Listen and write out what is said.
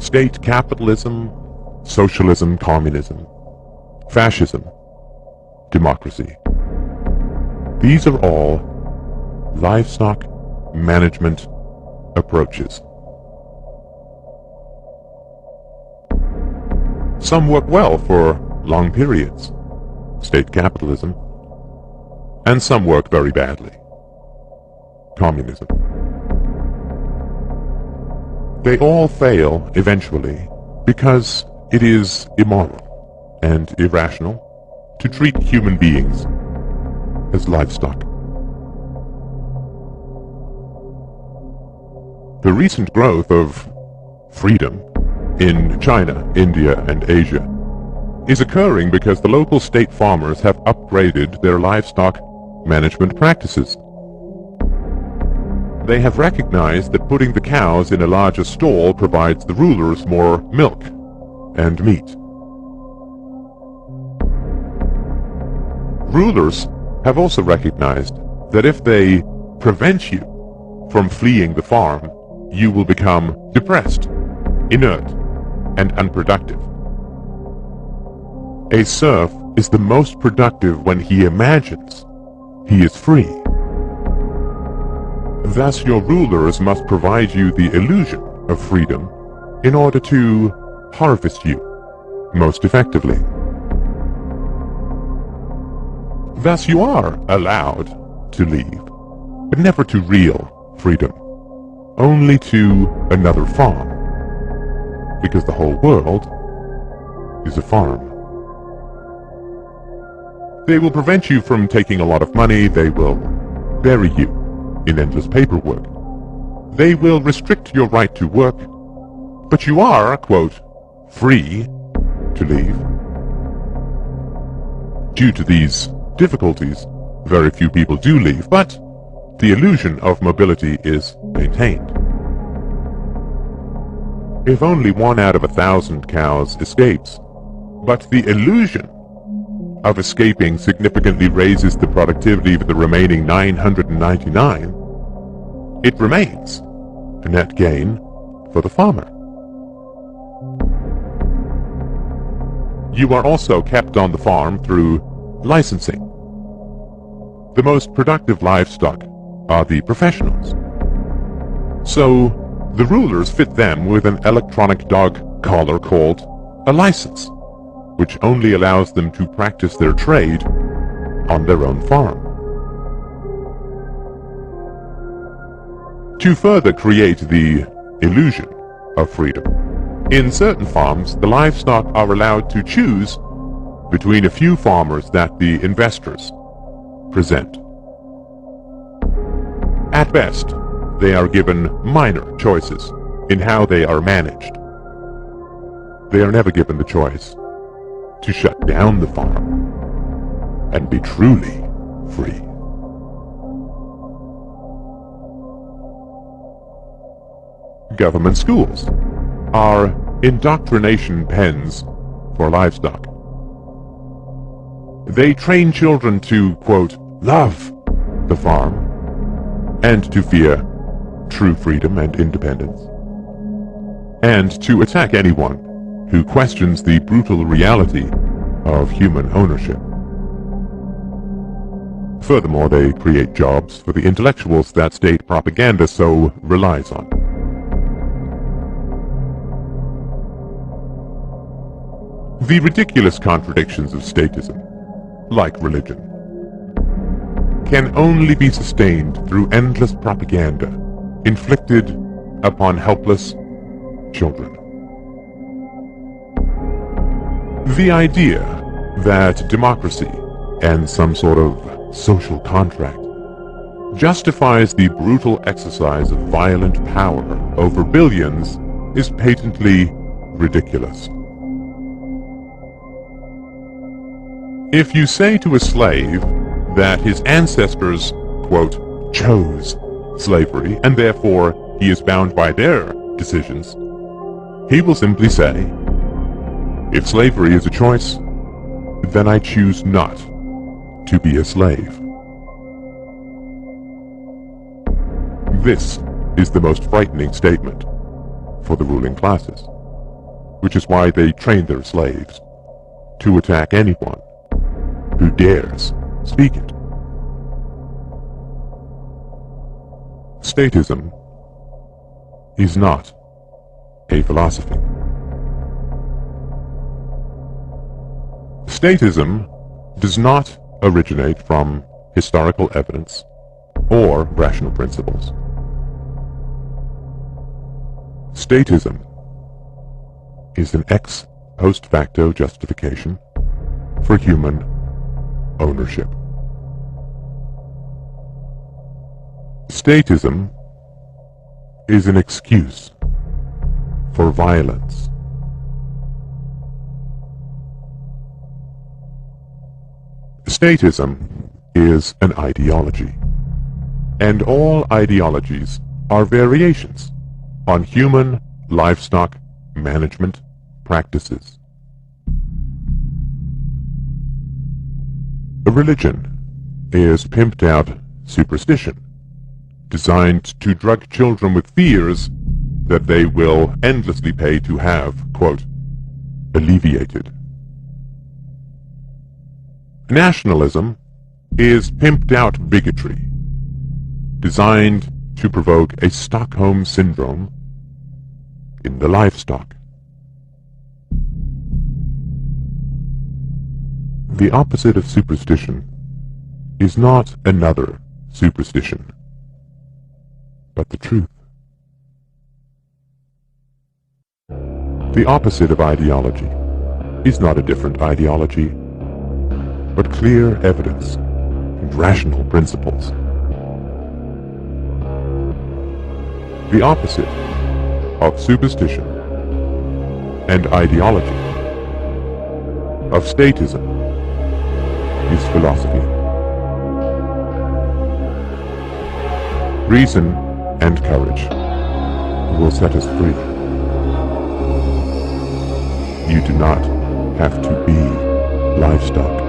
state capitalism, socialism, communism, fascism, democracy. These are all livestock management approaches. Some work well for long periods, state capitalism, and some work very badly, communism. They all fail eventually because it is immoral and irrational to treat human beings as livestock. The recent growth of freedom in China, India, and Asia is occurring because the local state farmers have upgraded their livestock management practices. They have recognized that putting the cows in a larger stall provides the rulers more milk and meat. Rulers have also recognized that if they prevent you from fleeing the farm, you will become depressed, inert, and unproductive. A serf is the most productive when he imagines he is free. Thus, your rulers must provide you the illusion of freedom in order to harvest you most effectively. Thus, you are allowed to leave, but never to real freedom, only to another farm, because the whole world is a farm. They will prevent you from taking a lot of money. They will bury you in endless paperwork. They will restrict your right to work, but you are, quote, free to leave. Due to these difficulties, very few people do leave, but the illusion of mobility is maintained. If only 1 out of 1,000 cows escapes, but the illusion of escaping significantly raises the productivity of the remaining 999, it remains a net gain for the farmer. You are also kept on the farm through licensing. The most productive livestock are the professionals. So, the rulers fit them with an electronic dog collar called a license, which only allows them to practice their trade on their own farm. To further create the illusion of freedom, in certain farms, the livestock are allowed to choose between a few farmers that the investors present. At best, they are given minor choices in how they are managed. They are never given the choice to shut down the farm and be truly free. Government schools are indoctrination pens for livestock. They train children to, quote, love the farm, and to fear true freedom and independence, and to attack anyone who questions the brutal reality of human ownership. Furthermore, they create jobs for the intellectuals that state propaganda so relies on. The ridiculous contradictions of statism, like religion, can only be sustained through endless propaganda inflicted upon helpless children. The idea that democracy and some sort of social contract justifies the brutal exercise of violent power over billions is patently ridiculous. If you say to a slave that his ancestors, quote, chose slavery, and therefore he is bound by their decisions, he will simply say, if slavery is a choice, then I choose not to be a slave. This is the most frightening statement for the ruling classes. which is why they train their slaves to attack anyone who dares speak it. Statism is not a philosophy. Statism does not originate from historical evidence or rational principles. Statism is an ex post facto justification for human ownership. Statism is an excuse for violence. Statism is an ideology, and all ideologies are variations on human livestock management practices. A religion is pimped out superstition, designed to drug children with fears that they will endlessly pay to have, quote, alleviated. Nationalism is pimped out bigotry, designed to provoke a Stockholm syndrome in the livestock. The opposite of superstition is not another superstition, but the truth. The opposite of ideology is not a different ideology, but clear evidence and rational principles. The opposite of superstition and ideology, of statism, is philosophy. Reason and courage will set us free. You do not have to be livestock.